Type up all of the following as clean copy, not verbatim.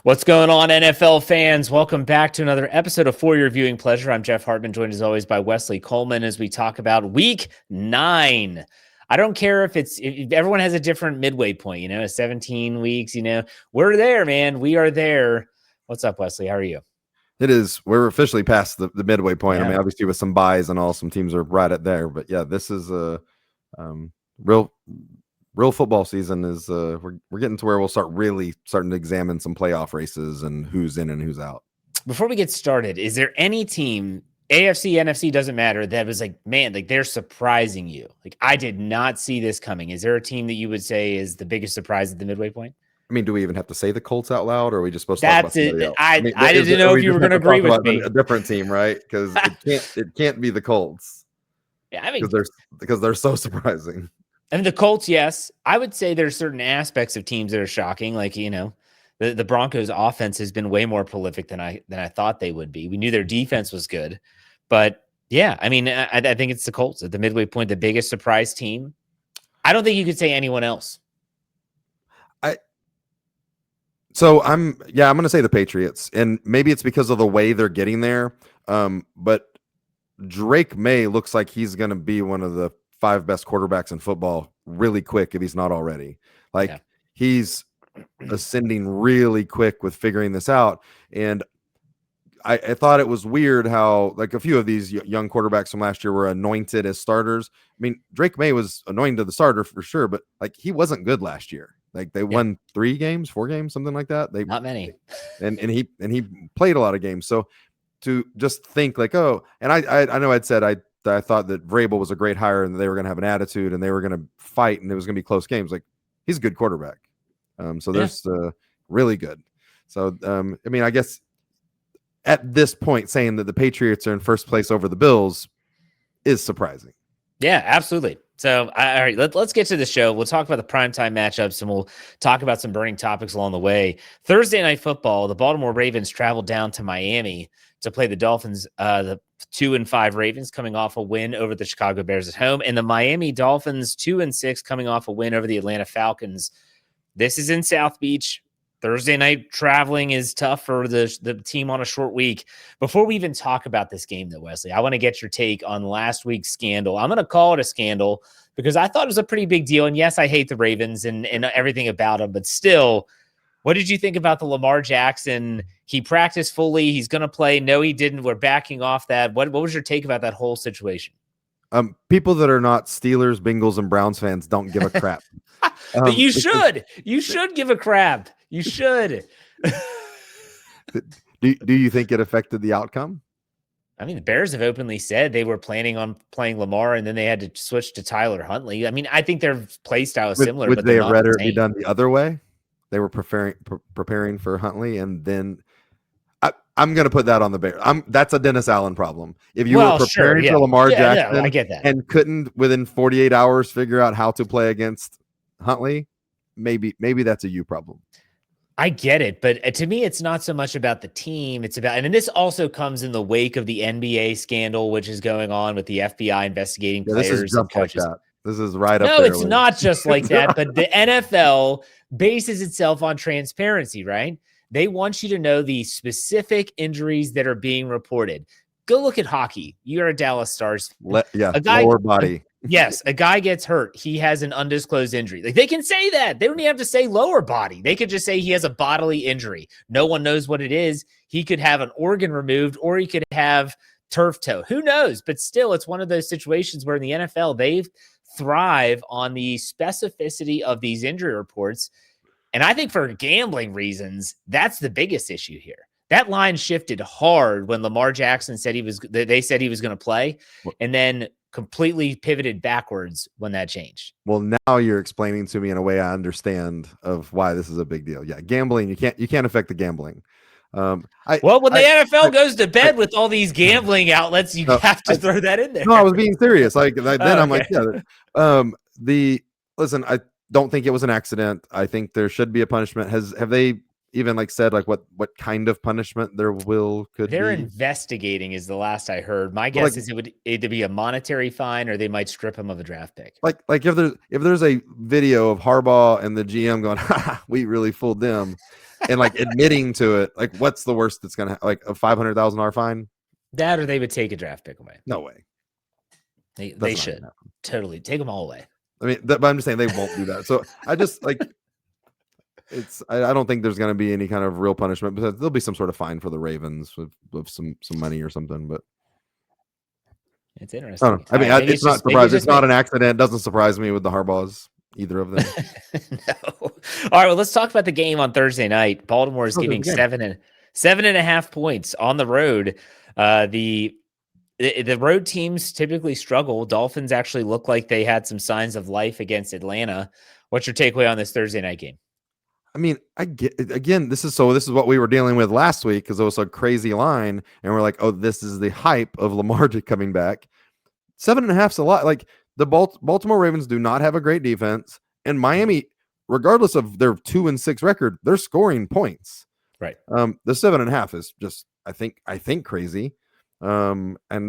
What's going on, NFL fans? Welcome back to another episode of For Your Viewing Pleasure. I'm Jeff Hartman, joined as always by Wesley Coleman as we talk about Week 9. I don't care if everyone has a different midway point, 17 weeks, we're there, man. We are there. What's up, Wesley? How are you? It is. We're officially past the midway point. Yeah. I mean, obviously with some buys and all, some teams are right at there. But yeah, this is a real football season. Is we're getting to where we'll starting to examine some playoff races and who's in and who's out. Before we get started, is there any team, AFC, NFC, doesn't matter, that was like, man, like they're surprising you? Like, I did not see this coming. Is there a team that you would say is the biggest surprise at the midway point? I mean, do we even have to say the Colts out loud, or are we just supposed to talk about somebody else? I didn't know if you were going to agree with me. A different team, right? Because it can't be the Colts. Yeah, I mean, because they're so surprising. I mean, the Colts, yes. I would say there's certain aspects of teams that are shocking. Like, the Broncos' offense has been way more prolific than I thought they would be. We knew their defense was good, but yeah, I mean, I think it's the Colts at the midway point, the biggest surprise team. I don't think you could say anyone else. I'm going to say the Patriots, and maybe it's because of the way they're getting there. But Drake May looks like he's going to be one of the 5 best quarterbacks in football really quick if he's not already. He's ascending really quick with figuring this out. And I thought it was weird how like a few of these young quarterbacks from last year were anointed as starters. I mean, Drake May was anointed the starter for sure, but like he wasn't good last year. Like they won 4 games, something like that. Not many. And he played a lot of games. So to just think like, oh, and I know I'd said I thought that Vrabel was a great hire and they were going to have an attitude and they were going to fight and it was going to be close games. Like he's a good quarterback. So there's really good. So I mean, I guess at this point saying that the Patriots are in first place over the Bills is surprising. Yeah, absolutely. So, all right, let's get to the show. We'll talk about the primetime matchups, and we'll talk about some burning topics along the way. Thursday Night Football, the Baltimore Ravens traveled down to Miami to play the Dolphins, the 2-5 Ravens coming off a win over the Chicago Bears at home, and the Miami Dolphins 2-6 coming off a win over the Atlanta Falcons. This is in South Beach. Thursday night traveling is tough for the team on a short week. Before we even talk about this game, though, Wesley, I want to get your take on last week's scandal. I'm going to call it a scandal because I thought it was a pretty big deal. And yes, I hate the Ravens and everything about them, but still, what did you think about the Lamar Jackson? He practiced fully. He's going to play. No, he didn't. We're backing off that. What was your take about that whole situation? People that are not Steelers, Bengals, and Browns fans don't give a crap. But you should. You should give a crap. You should. Do you think it affected the outcome? I mean, the Bears have openly said they were planning on playing Lamar, and then they had to switch to Tyler Huntley. I mean, I think their play style is similar. Would they have rather it be done the other way? They were preparing for Huntley, and then I'm going to put that on the Bears. That's a Dennis Allen problem. If you were preparing for Lamar Jackson I get that. And couldn't within 48 hours figure out how to play against Huntley, maybe that's a you problem. I get it, but to me, it's not so much about the team. It's about, and this also comes in the wake of the NBA scandal, which is going on with the FBI investigating players and coaches. Like this is right up there. No, it's with... not just like that, but the NFL bases itself on transparency, right? They want you to know the specific injuries that are being reported. Go look at hockey. You're a Dallas Stars. Lower body. Yes, a guy gets hurt. He has an undisclosed injury. Like they can say that. They don't even have to say lower body. They could just say he has a bodily injury. No one knows what it is. He could have an organ removed or he could have turf toe. Who knows? But still, it's one of those situations where in the NFL, they thrive on the specificity of these injury reports. And I think for gambling reasons, that's the biggest issue here. That line shifted hard when Lamar Jackson said they said he was going to play, and then completely pivoted backwards when that changed. Well, now you're explaining to me in a way I understand of why this is a big deal. Yeah, gambling, you can't affect the gambling. When the NFL goes to bed with all these gambling outlets, you have to throw that in there. No, I was being serious. I'm like, listen, I don't think it was an accident. I think there should be a punishment. Have they even said what kind of punishment there could be? They're investigating is the last I heard. My guess is it would either be a monetary fine or they might strip him of a draft pick. Like if there's a video of Harbaugh and the GM going, we really fooled them. and like admitting to it. Like, what's the worst that's gonna like a $500,000 fine? That or they would take a draft pick away. No way. They should totally take them all away. I mean, but I'm just saying they won't do that. So I just like I don't think there's going to be any kind of real punishment, but there'll be some sort of fine for the Ravens with some money or something. But it's interesting. I mean, it's not surprising. It's not an accident. It doesn't surprise me with the Harbaughs, either of them. No. All right. Well, let's talk about the game on Thursday night. Baltimore is giving 7.5 points on the road. The road teams typically struggle. Dolphins actually look like they had some signs of life against Atlanta. What's your takeaway on this Thursday night game? I mean, I get again. This is what we were dealing with last week because it was a crazy line, and we're like, oh, this is the hype of Lamar coming back. 7.5's a lot. Like the Baltimore Ravens do not have a great defense, and Miami, regardless of their 2-6 record, they're scoring points. Right. The 7.5 is just, I think crazy. And I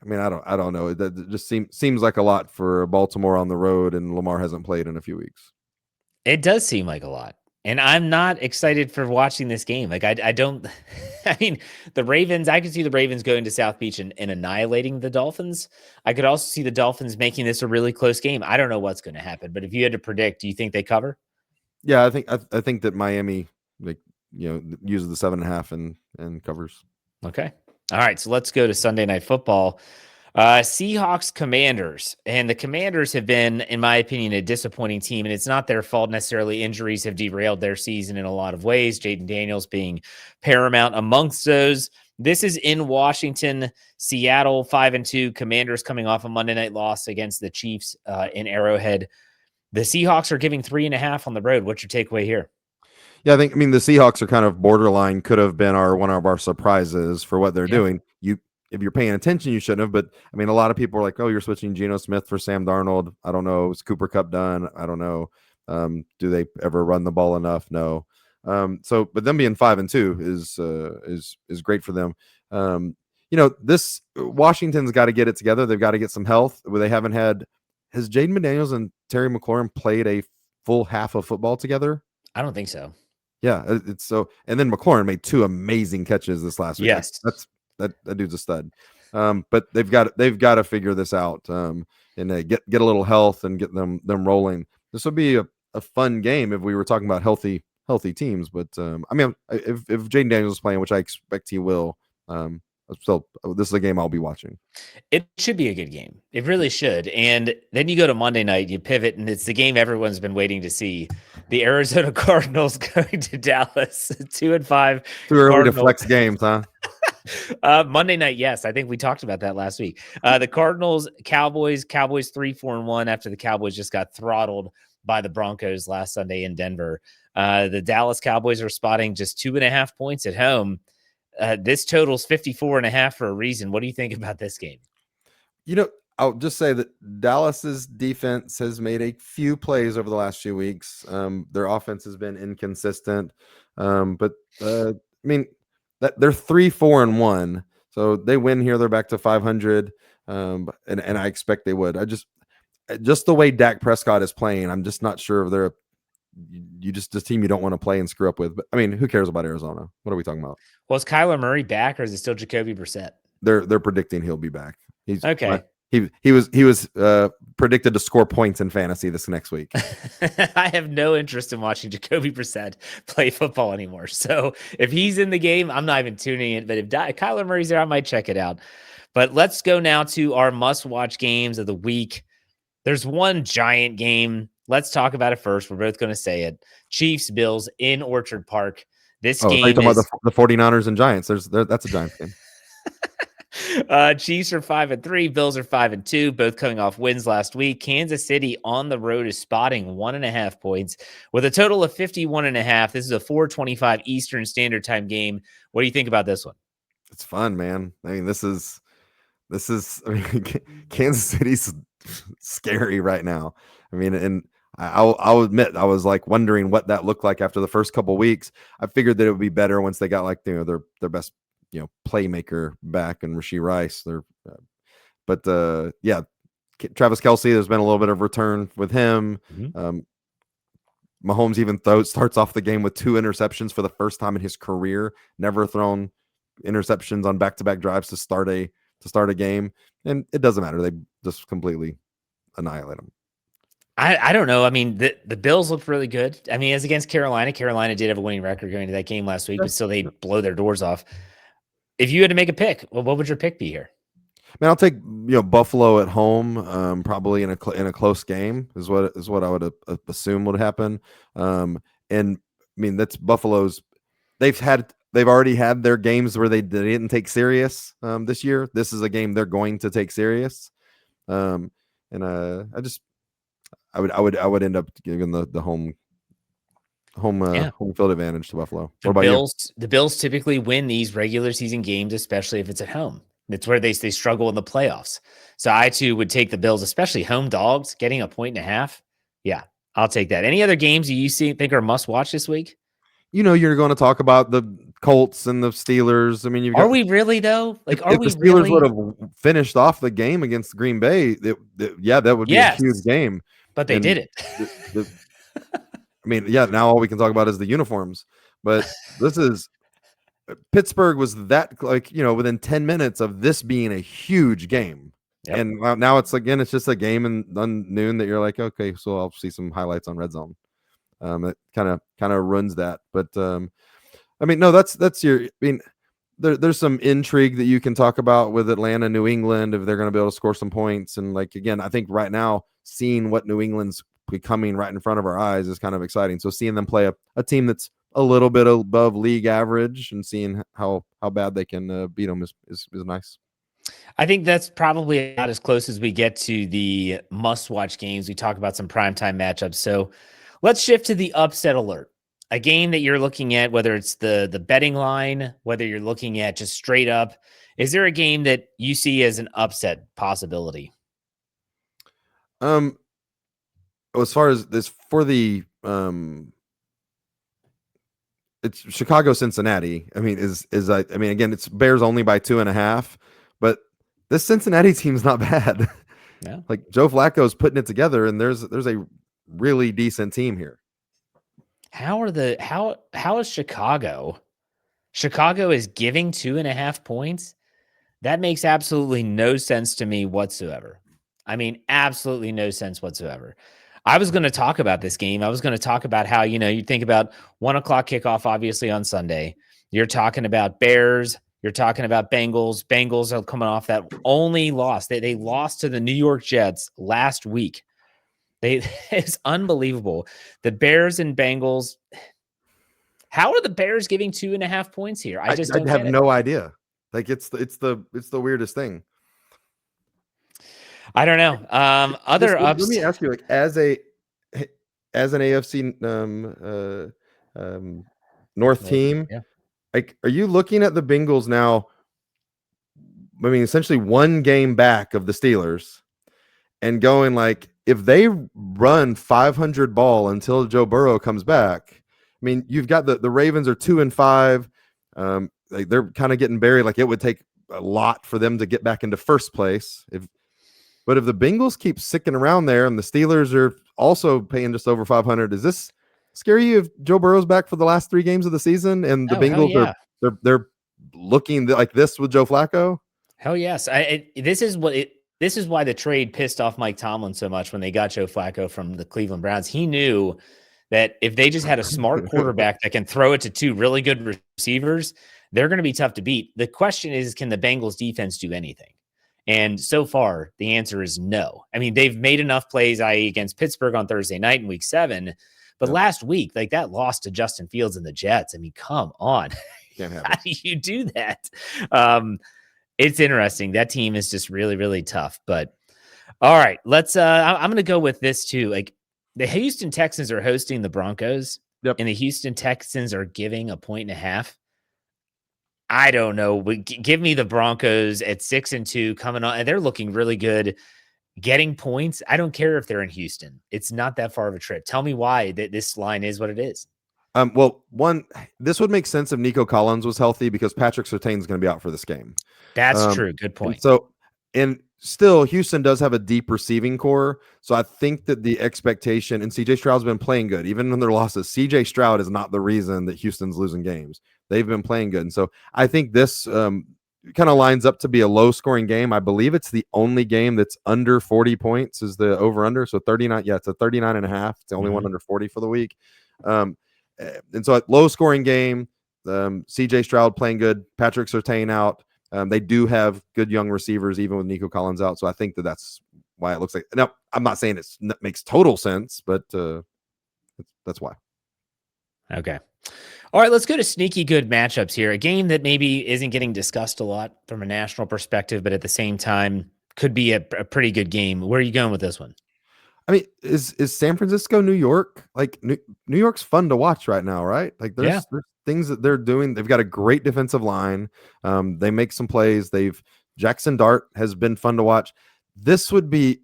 mean, I don't know. That just seems like a lot for Baltimore on the road, and Lamar hasn't played in a few weeks. It does seem like a lot. And I'm not excited for watching this game. Like, I don't, I mean, the Ravens, I could see the Ravens going to South Beach and annihilating the Dolphins. I could also see the Dolphins making this a really close game. I don't know what's going to happen, but if you had to predict, do you think they cover? Yeah, I think that Miami, uses the 7.5 and covers. Okay. All right. So let's go to Sunday Night Football. Seahawks Commanders, and the Commanders have been, in my opinion, a disappointing team, and it's not their fault necessarily. Injuries have derailed their season in a lot of ways, Jaden Daniels being paramount amongst those. This is in Washington. Seattle 5-2. Commanders coming off a Monday night loss against the Chiefs in Arrowhead. The Seahawks are giving 3.5 on the road. What's your takeaway here? Yeah, I mean the Seahawks are kind of borderline. Could have been one of our surprises for what they're doing. If you're paying attention, you shouldn't have. But I mean, a lot of people are like, "Oh, you're switching Geno Smith for Sam Darnold." I don't know. Is Cooper Kupp done? I don't know. Do they ever run the ball enough? No. But them being 5-2 is great for them. This Washington's got to get it together. They've got to get some health. They haven't had. Has Jaden McDaniels and Terry McLaurin played a full half of football together? I don't think so. Yeah, it's so. And then McLaurin made 2 amazing catches this last week. Yes, that dude's a stud. But they've got to figure this out and get a little health and get them rolling. This would be a fun game if we were talking about healthy teams. But I mean, if Jaden Daniels is playing, which I expect he will, so this is a game I'll be watching. It should be a good game. It really should. And then you go to Monday night, you pivot, and it's the game everyone's been waiting to see. The Arizona Cardinals going to Dallas, 2-5. Too early to flex games, huh? Monday night, yes. I think we talked about that last week. The Cardinals, Cowboys 3-4-1 after the Cowboys just got throttled by the Broncos last Sunday in Denver. The Dallas Cowboys are spotting just 2.5 points at home. This totals 54.5 for a reason. What do you think about this game? I'll just say that Dallas's defense has made a few plays over the last few weeks. Their offense has been inconsistent. But I mean, that they're 3-4-1. So they win here, they're back to 500. And I expect they would. Just the way Dak Prescott is playing, I'm just not sure if they're this team you don't want to play and screw up with. But I mean, who cares about Arizona? What are we talking about? Well, is Kyler Murray back, or is it still Jacoby Brissett? They're predicting he'll be back. He's okay. He was predicted to score points in fantasy this next week. I have no interest in watching Jacoby Brissett play football anymore. So if he's in the game, I'm not even tuning in. But if Kyler Murray's there, I might check it out. But let's go now to our must-watch games of the week. There's one giant game. Let's talk about it first. We're both going to say it. Chiefs Bills in Orchard Park. This game is about the 49ers and Giants. That's a Giants game. Chiefs are 5-3. Bills are 5-2. Both coming off wins last week. Kansas City on the road is spotting 1.5 points with a total of 51.5. This is a 4:25 Eastern Standard Time game. What do you think about this one? It's fun, man. I mean, this is. I mean, Kansas City's scary right now. I mean, and I'll admit I was like wondering what that looked like after the first couple of weeks. I figured that it would be better once they got like their best playmaker back and Rashee Rice. Travis Kelce. There's been a little bit of return with him. Mm-hmm. Mahomes even starts off the game with 2 interceptions for the first time in his career. Never thrown interceptions on back-to-back drives to start a game, and it doesn't matter. They just completely annihilate them. I don't know. I mean, the Bills looked really good. I mean, as against Carolina, Carolina did have a winning record going into that game last week, but still they blow their doors off. If you had to make a pick, well, what would your pick be here? Man, I'll take Buffalo at home, probably in a close game is what I would assume would happen. And I mean that's Buffalo's. They've already had their games where they didn't take serious this year. This is a game they're going to take serious. And I would end up giving the home field advantage to Buffalo. What about you? The Bills typically win these regular season games, especially if it's at home. It's where they struggle in the playoffs. So I too would take the Bills, especially home dogs, getting 1.5. Yeah, I'll take that. Any other games you think are must watch this week? You're going to talk about the Colts and the Steelers. I mean, are we really though? Like, if the Steelers would have finished off the game against Green Bay, that would be a huge game. But they did it. I mean, now all we can talk about is the uniforms. But this is Pittsburgh was that within 10 minutes of this being a huge game. Yep. And now it's just a game on noon that you're like, okay, so I'll see some highlights on Red Zone. It kind of ruins that. But I mean, no, that's I mean, there's some intrigue that you can talk about with Atlanta, New England, if they're going to be able to score some points. And again, I think right now seeing what New England's becoming right in front of our eyes is kind of exciting. So seeing them play a team that's a little bit above league average and seeing how bad they can beat them is nice. I think that's probably about as close as we get to the must-watch games. We talk about some primetime matchups. So let's shift to the upset alert. A game that you're looking at, whether it's the betting line, whether you're looking at just straight up. Is there a game that you see as an upset possibility? As far as this for the it's Chicago Cincinnati. I mean, again, it's Bears only by 2.5, but this Cincinnati team's not bad. Yeah. Like Joe Flacco's putting it together, and there's a really decent team here. How is Chicago? Chicago is giving 2.5 points. That makes absolutely no sense to me whatsoever. I mean, absolutely no sense whatsoever. I was going to talk about this game. I was going to talk about how, you think about 1:00 kickoff, obviously on Sunday. You're talking about Bears. You're talking about Bengals. Bengals are coming off that only loss. They lost to the New York Jets last week. It's unbelievable. The Bears and Bengals. How are the Bears giving 2.5 points here? I just don't have no idea. Like it's the weirdest thing. I don't know. Let me ask you, as an AFC North team, are you looking at the Bengals now? I mean, essentially one game back of the Steelers, and going if they run 500 ball until Joe Burrow comes back. I mean, you've got the Ravens are 2-5. They're kind of getting buried. It would take a lot for them to get back into first place. But if the Bengals keep sticking around there and the Steelers are also paying just over 500, does this scare you if Joe Burrow's back for the last 3 games of the season and the Bengals they're looking like this with Joe Flacco? Hell yes. This is why the trade pissed off Mike Tomlin so much when they got Joe Flacco from the Cleveland Browns. He knew that if they just had a smart quarterback that can throw it to 2 really good receivers, they're going to be tough to beat. The question is, can the Bengals defense do anything? And so far, the answer is no. I mean, they've made enough plays, i.e. against Pittsburgh on Thursday night in week 7. But last week, that loss to Justin Fields and the Jets, I mean, come on. How do you do that? It's interesting. That team is just really, really tough. But all right, let's I'm going to go with this too. The Houston Texans are hosting the Broncos, and the Houston Texans are giving 1.5. I don't know. Give me the Broncos at 6-2 coming on, and they're looking really good, getting points. I don't care if they're in Houston. It's not that far of a trip. Tell me why this line is what it is. Well, this would make sense if Nico Collins was healthy because Patrick Surtain's going to be out for this game. That's true. Good point. And still, Houston does have a deep receiving core. So I think that the expectation, and CJ Stroud's been playing good, even in their losses. CJ Stroud is not the reason that Houston's losing games. They've been playing good. And so I think this kind of lines up to be a low scoring game. I believe it's the only game that's under 40 points is the over under. So 39. Yeah, it's a 39 and a half. It's the only one under 40 for the week. And so a low scoring game, CJ Stroud playing good, Patrick Surtain out. They do have good young receivers, even with Nico Collins out. So I think that's why it looks like. Now, I'm not saying it makes total sense, but that's why. Okay. All right, let's go to sneaky good matchups here. A game that maybe isn't getting discussed a lot from a national perspective, but at the same time could be a pretty good game. Where are you going with this one? I mean, is San Francisco, New York? Like New York's fun to watch right now, right? Like there's things that they're doing. They've got a great defensive line. They make some plays. Jackson Dart has been fun to watch. This would be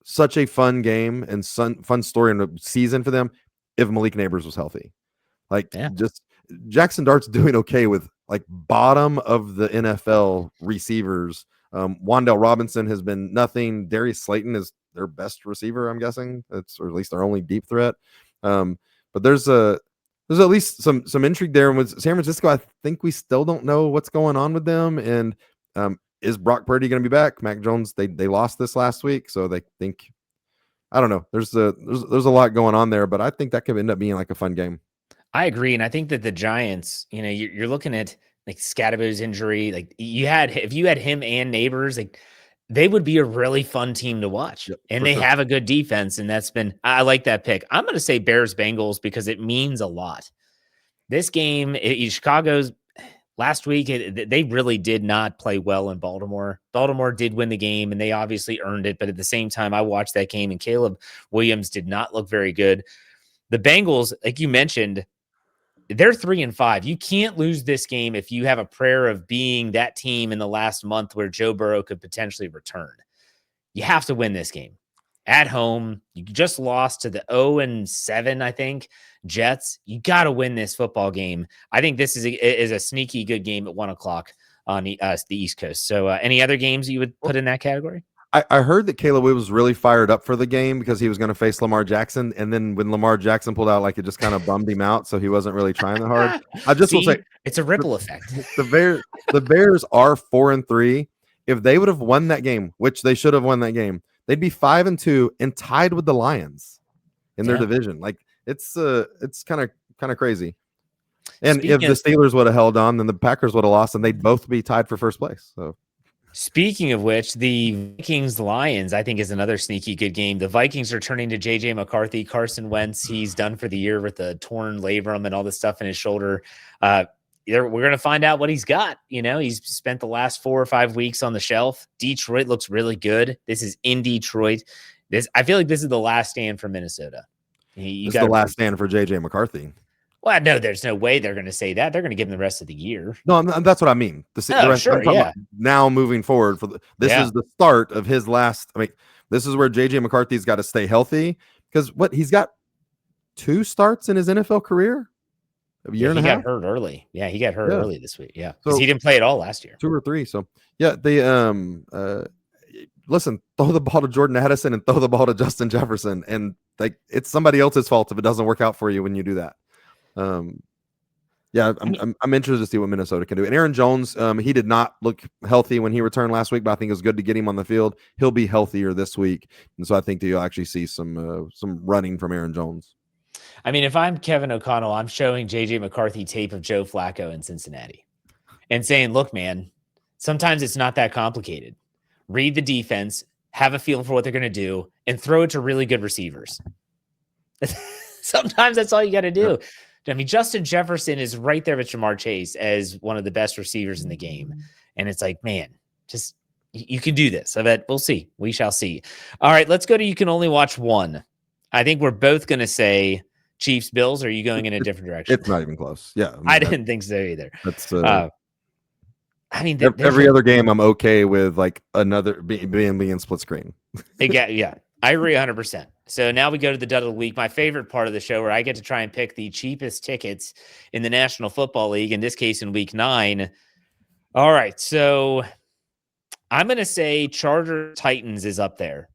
such a fun game and fun story in a season for them if Malik Neighbors was healthy. Just Jackson Dart's doing okay with like bottom of the NFL receivers. Wan'Dale Robinson has been nothing. Darius Slayton is their best receiver, I'm guessing. Or at least their only deep threat. But there's at least some intrigue there. And with San Francisco, I think we still don't know what's going on with them. And is Brock Purdy going to be back? Mac Jones, they lost this last week, so they think, I don't know. There's a lot going on there, but I think that could end up being like a fun game. I agree, and I think that the Giants, you're looking at like Scadaboo's injury. Like if you had him and Neighbors, like they would be a really fun team to watch. Yep, and they have a good defense, and I like that pick. I'm going to say Bears Bengals because it means a lot. This game, Chicago's last week, they really did not play well in Baltimore. Baltimore did win the game, and they obviously earned it. But at the same time, I watched that game, and Caleb Williams did not look very good. The Bengals, like you mentioned, they're 3-5. You can't lose this game if you have a prayer of being that team in the last month where Joe Burrow could potentially return. You have to win this game at home. You just lost to the 0-7, I think, Jets. You got to win this football game. I think this is a sneaky good game at 1:00 on the East Coast. So any other games you would put in that category? I heard that Caleb was really fired up for the game because he was going to face Lamar Jackson. And then when Lamar Jackson pulled out, like it just kind of bummed him out. So he wasn't really trying that hard. I just will say it's a ripple effect. The Bears are 4-3. If they would have won that game, which they should have won that game, they'd be 5-2 and tied with the Lions in their division. Like it's kind of crazy. And if the Steelers would have held on, then the Packers would have lost, and they'd both be tied for first place. So. Speaking of which, the Vikings-Lions, I think, is another sneaky good game. The Vikings are turning to J.J. McCarthy. Carson Wentz, he's done for the year with the torn labrum and all this stuff in his shoulder. We're going to find out what he's got. He's spent the last 4 or 5 weeks on the shelf. Detroit looks really good. This is in Detroit. I feel like this is the last stand for Minnesota. This is the last stand for J.J. McCarthy. Well, no, there's no way they're going to say that. They're going to give him the rest of the year. No, that's what I mean. Now moving forward, this is the start of his last. I mean, this is where J.J. McCarthy's got to stay healthy because he's got 2 starts in his NFL career. A year and a half. He got hurt early. Yeah, he got hurt early this week. Yeah, because he didn't play at all last year. 2 or 3. So yeah, they listen, throw the ball to Jordan Addison and throw the ball to Justin Jefferson, and like it's somebody else's fault if it doesn't work out for you when you do that. I'm interested to see what Minnesota can do. And Aaron Jones, he did not look healthy when he returned last week, but I think it was good to get him on the field. He'll be healthier this week, and so I think that you'll actually see some running from Aaron Jones. I mean, if I'm Kevin O'Connell, I'm showing J.J. McCarthy tape of Joe Flacco in Cincinnati and saying, look, man, sometimes it's not that complicated. Read the defense, have a feel for what they're going to do, and throw it to really good receivers. Sometimes that's all you got to do. I mean, Justin Jefferson is right there with Jamar Chase as one of the best receivers in the game. And it's like, man, just you can do this. I bet we'll see. We shall see. All right, let's go to you can only watch one. I think we're both going to say Chiefs Bills. Or are you going in a different direction? It's not even close. Yeah. I didn't think so either. That's I mean, every other game I'm okay with like another being split screen. Yeah. I agree 100%. So now we go to the dud of the week, my favorite part of the show where I get to try and pick the cheapest tickets in the National Football League, in this case in week 9. All right. So I'm going to say Chargers Titans is up there.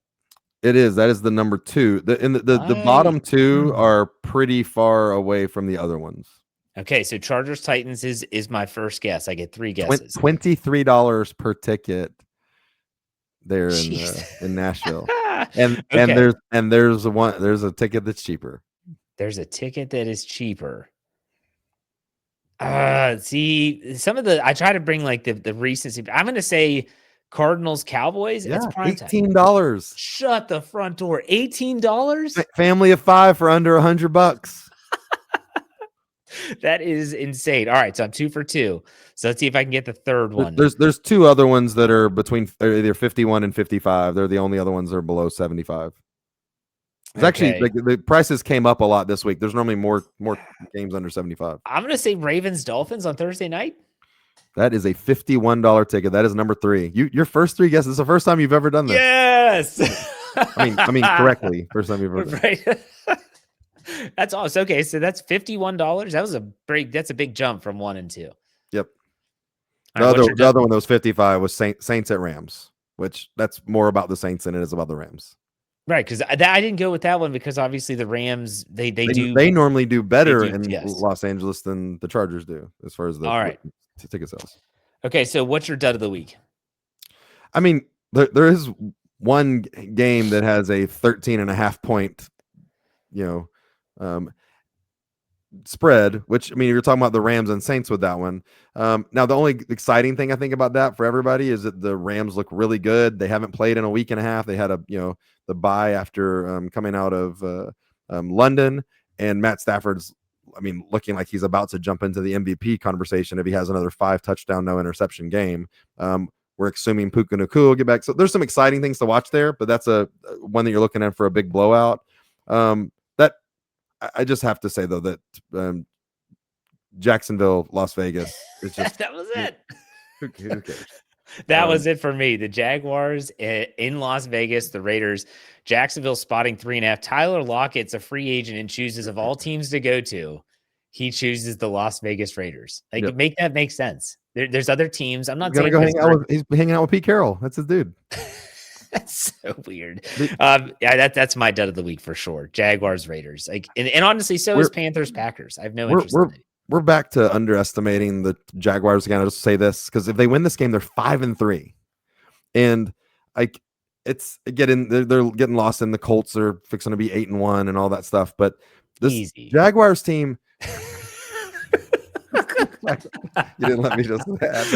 It is. That is the number 2. The bottom 2 are pretty far away from the other ones. Okay, so Chargers Titans is my first guess. I get 3 guesses. $23 per ticket there in Nashville. And okay. there's a ticket that's cheaper. There's a ticket that is cheaper. See, some of I try to bring like the recency. I'm going to say Cardinals Cowboys. Yeah, it's prime time. $18. Shut the front door. $18. Family of 5 for under $100. That is insane. All right, so I'm 2 for 2. So let's see if I can get the third one. There's 2 other ones that are between either 51 and 55. They're the only other ones that are below 75. It's actually the prices came up a lot this week. There's normally more games under 75. I'm going to say Ravens Dolphins on Thursday night. That is a $51 ticket. That is number 3. Your first 3 guesses. It's the first time you've ever done this. Yes. I mean correctly. First time you've ever done. Right. That's awesome. Okay, so that's $51. That's a big jump from 1 and 2. Yep. Right, the other one that was 55 was Saints at Rams, which that's more about the Saints than it is about the Rams. Right, because I didn't go with that one because obviously the Rams they normally do better in Los Angeles than the Chargers do as far as the ticket sales. Okay, so what's your dud of the week? I mean, there is one game that has a 13.5 point, spread, which, I mean, you're talking about the Rams and Saints with that one. Now, the only exciting thing I think about that for everybody is that the Rams look really good. They haven't played in a week and a half. They had the bye after coming out of London, and Matt Stafford's, looking like he's about to jump into the MVP conversation if he has another 5 touchdown, no interception game. We're assuming Puka Nacua will get back. So there's some exciting things to watch there, but that's one that you're looking at for a big blowout. I just have to say, though, that Jacksonville, Las Vegas, is just that was it. Who cares? That was it for me. The Jaguars in Las Vegas, the Raiders, Jacksonville spotting 3.5. Tyler Lockett's a free agent and chooses of all teams to go to, he chooses the Las Vegas Raiders. Make that make sense. There's other teams. I'm not saying he's hanging out with Pete Carroll. That's his dude. That's so weird. That's my dud of the week for sure. Jaguars, Raiders. And honestly, so is Panthers, Packers. I have no interest in it. We're back to underestimating the Jaguars again. I'll just say this, because if they win this game, they're 5-3, and they're getting lost in the Colts. Are fixing to be 8-1 and all that stuff. But this Jaguars team, you didn't let me just add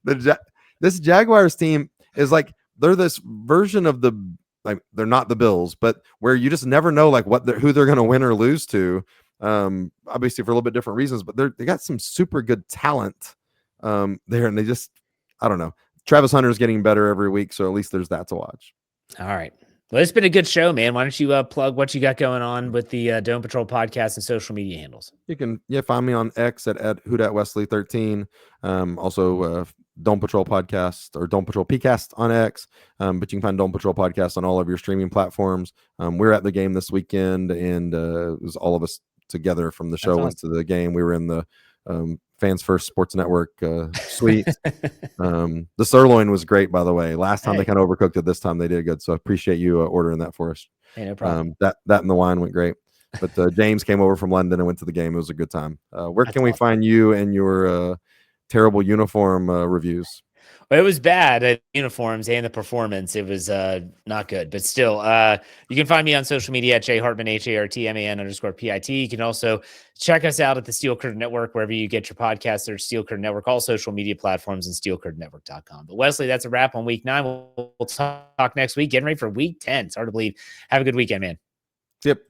that. This Jaguars team is like, they're this version of they're not the Bills, but where you just never know who they're going to win or lose to. Obviously for a little bit different reasons, but they got some super good talent there, and I don't know. Travis Hunter is getting better every week, so at least there's that to watch. All right. Well, it's been a good show, man. Why don't you plug what you got going on with the Dome Patrol podcast and social media handles? You can find me on X at WhoDatWesley13. Also Dome Patrol podcast or Dome Patrol PCast on X. But you can find Dome Patrol podcast on all of your streaming platforms. We're at the game this weekend, and it was all of us together from the show went to the game. We were in the Fans First Sports Network suite. The sirloin was great, by the way. Last time they kind of overcooked it. This time they did good. So I appreciate you ordering that for us. Hey, no problem. That and the wine went great. But James came over from London and went to the game. It was a good time. Where can we find you and your terrible uniform reviews? Well, it was bad at uniforms and the performance. It was not good, but still, you can find me on social media at Hartman, HARTMAN_PIT. You can also check us out at the Steel Curtain Network, wherever you get your podcasts. There's Steel Curtain Network, all social media platforms, and steelcurtainnetwork.com. But Wesley, that's a wrap on week 9. We'll talk next week. Getting ready for week 10. It's hard to believe. Have a good weekend, man. Yep.